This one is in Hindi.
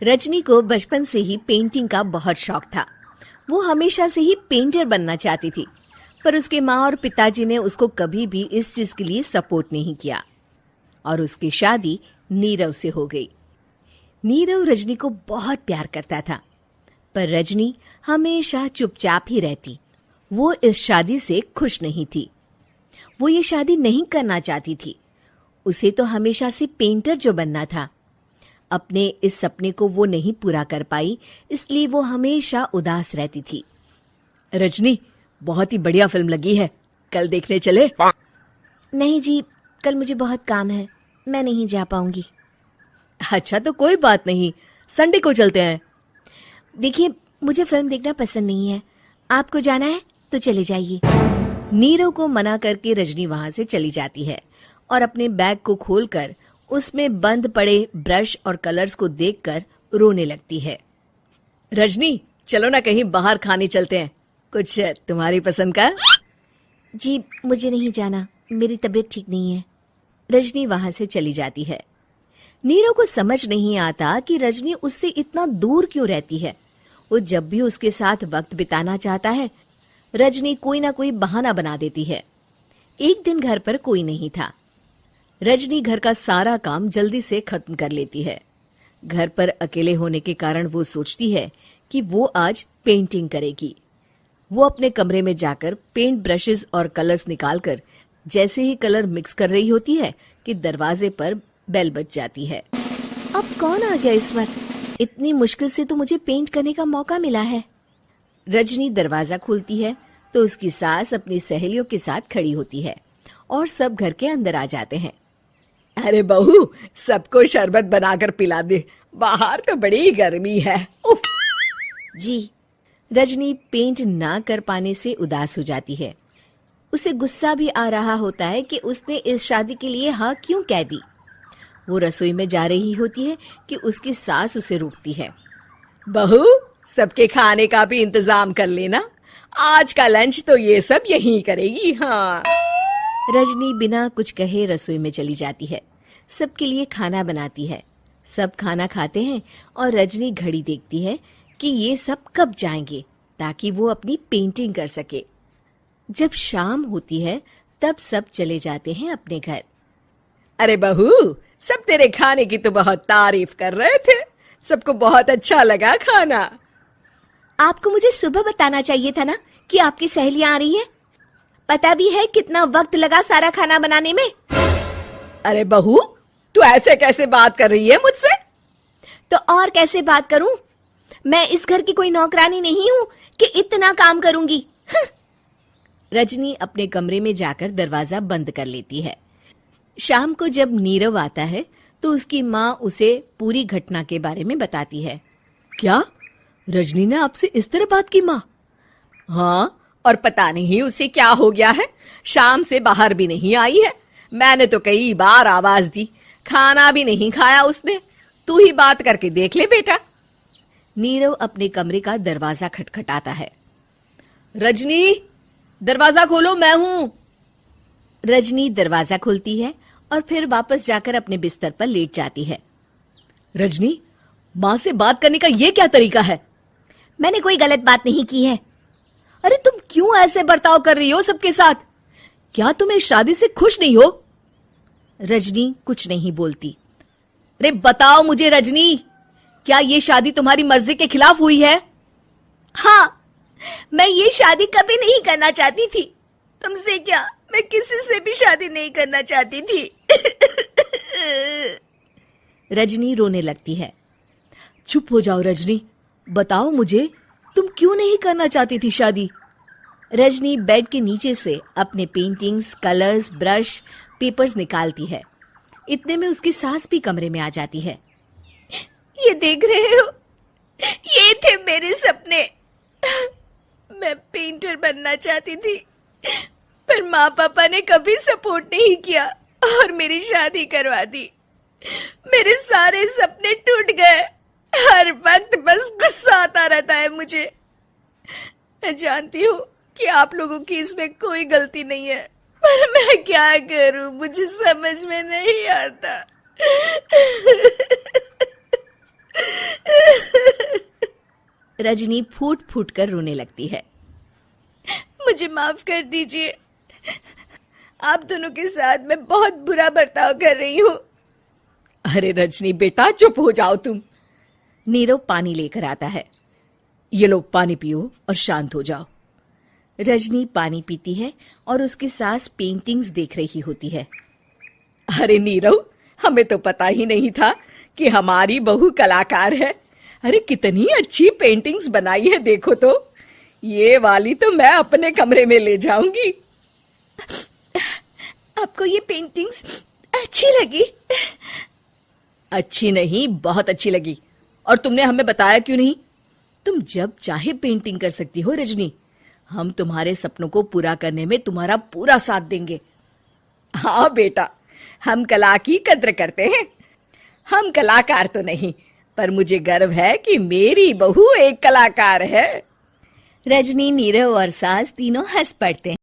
रजनी को बचपन से ही पेंटिंग का बहुत शौक था। वो हमेशा से ही पेंटर बनना चाहती थी, पर उसके माँ और पिताजी ने उसको कभी भी इस चीज के लिए सपोर्ट नहीं किया और उसकी शादी नीरव से हो गई। नीरव रजनी को बहुत प्यार करता था, पर रजनी हमेशा चुपचाप ही रहती। वो इस शादी से खुश नहीं थी। वो ये शादी नहीं करना चाहती थी। उसे तो हमेशा से पेंटर जो बनना था। अपने इस सपने को वो नहीं पूरा कर पाई, इसलिए वो हमेशा उदास रहती थी। रजनी, बहुत ही बढ़िया फिल्म लगी है, कल देखने चले? नहीं जी, कल मुझे बहुत काम है, मैं नहीं जा पाऊंगी। अच्छा तो कोई बात नहीं, संडे को चलते हैं। देखिए, मुझे फिल्म देखना पसंद नहीं है। आपको जाना है तो चले जाइए। नीरव को मना करके रजनी वहां से चली जाती है और अपने बैग को खोलकर उसमें बंद पड़े ब्रश और कलर्स को देखकर रोने लगती है। रजनी, चलो ना कहीं बाहर खाने चलते हैं, कुछ तुम्हारी पसंद का। जी, मुझे नहीं जाना, मेरी तबीयत ठीक नहीं है। रजनी वहां से चली जाती है। नीरव को समझ नहीं आता कि रजनी उससे इतना दूर क्यों रहती है। वो जब भी उसके साथ वक्त बिताना चाहता है, रजनी कोई ना कोई बहाना बना देती है। एक दिन घर पर कोई नहीं था। रजनी घर का सारा काम जल्दी से खत्म कर लेती है। घर पर अकेले होने के कारण वो सोचती है कि वो आज पेंटिंग करेगी। वो अपने कमरे में जाकर पेंट ब्रशेस और कलर्स निकालकर जैसे ही कलर मिक्स कर रही होती है कि दरवाजे पर बेल बज जाती है। अब कौन आ गया इस वक्त? इतनी मुश्किल से तो मुझे पेंट करने का मौका मिला है। रजनी दरवाजा खोलती है तो उसकी सास अपनी सहेलियों के साथ खड़ी होती है और सब घर के अंदर आ जाते हैं। अरे बहू, सबको शरबत बनाकर पिला दे, बाहर तो बड़ी गर्मी है। उफ। जी। रजनी पेंट ना कर पाने से उदास हो जाती है। उसे गुस्सा भी आ रहा होता है कि उसने इस शादी के लिए हाँ क्यों कह दी। वो रसोई में जा रही होती है कि उसकी सास उसे रोकती है। बहू, सबके खाने का भी इंतजाम कर लेना, आज का लंच तो ये सब यहीं करेगी। हाँ। रजनी बिना कुछ कहे रसोई में चली जाती है। सबके लिए खाना बनाती है। सब खाना खाते हैं और रजनी घड़ी देखती है कि ये सब कब जाएंगे ताकि वो अपनी पेंटिंग कर सके। जब शाम होती है तब सब चले जाते हैं अपने घर। अरे बहू, सब तेरे खाने की तो बहुत तारीफ कर रहे थे, सबको बहुत अच्छा लगा खाना। आपको मुझे सुबह बताना चाहिए था ना कि आपकी सहेलियां आ रही हैं। पता भी है कितना वक्त लगा सारा खाना बनाने में। अरे बहू, तू ऐसे कैसे बात कर रही है मुझसे? तो और कैसे बात करूं? मैं इस घर की कोई नौकरानी नहीं हूं कि इतना काम करूंगी। रजनी अपने कमरे में जाकर दरवाजा बंद कर लेती है। शाम को जब नीरव आता है तो उसकी माँ उसे पूरी घटना के बारे में बताती है। क्या रजनी ने आपसे इस तरह बात की माँ? हाँ, और पता नहीं उसे क्या हो गया है, शाम से बाहर भी नहीं आई है। मैंने तो कई बार आवाज दी, खाना भी नहीं खाया उसने। तू ही बात करके देख ले बेटा। नीरव अपने कमरे का दरवाजा खटखटाता है। रजनी, दरवाजा खोलो, मैं हूं। रजनी दरवाजा खोलती है और फिर वापस जाकर अपने बिस्तर पर लेट जाती है। रजनी, माँ से बात करने का ये क्या तरीका है? मैंने कोई गलत बात नहीं की है। अरे तुम क्यों ऐसे बर्ताव कर रही हो सबके साथ? क्या तुम इस शादी से खुश नहीं हो? रजनी कुछ नहीं बोलती। अरे बताओ मुझे रजनी, क्या ये शादी तुम्हारी मर्जी के खिलाफ हुई है? हाँ, मैं ये शादी कभी नहीं करना चाहती थी। तुमसे क्या, मैं किसी से भी शादी नहीं करना चाहती थी। रजनी रोने लगती है। चुप हो जाओ रजनी, बताओ मुझे, तुम क्यों नहीं करना चाहती थी शादी? रजनी बेड के नीचे से अपने पेंटिंग्स, कलर्स, ब्रश, पेपर्स निकालती है। इतने में उसकी सास भी कमरे में आ जाती है। ये देख रहे हो, ये थे मेरे सपने। मैं पेंटर बनना चाहती थी, पर माँ पापा ने कभी सपोर्ट नहीं किया और मेरी शादी करवा दी। मेरे सारे सपने टूट गए। हर वक्त बस गुस्सा आता रहता है मुझे। मैं जानती हूँ कि आप लोगों की इसमें कोई गलती नहीं है, पर मैं क्या करूं, मुझे समझ में नहीं आता। रजनी फूट फूट कर रोने लगती है। मुझे माफ कर दीजिए, आप दोनों के साथ मैं बहुत बुरा बर्ताव कर रही हूँ। अरे रजनी बेटा चुप हो जाओ तुम। नीरव पानी लेकर आता है। ये लो पानी पियो और शांत हो जाओ। रजनी पानी पीती है और उसकी सास पेंटिंग्स देख रही होती है। अरे नीरव, हमें तो पता ही नहीं था कि हमारी बहू कलाकार है। अरे कितनी अच्छी पेंटिंग्स बनाई है, देखो तो। ये वाली तो मैं अपने कमरे में ले जाऊंगी। आपको ये पेंटिंग्स अच्छी लगी? अच्छी नहीं, बहुत अच्छी लगी। और तुमने हमें बताया क्यों नहीं? तुम जब चाहे पेंटिंग कर सकती हो रजनी। हम तुम्हारे सपनों को पूरा करने में तुम्हारा पूरा साथ देंगे। हाँ बेटा, हम कला की कद्र करते हैं। हम कलाकार तो नहीं, पर मुझे गर्व है कि मेरी बहू एक कलाकार है। रजनी, नीरव और सास तीनों हंस पड़ते हैं।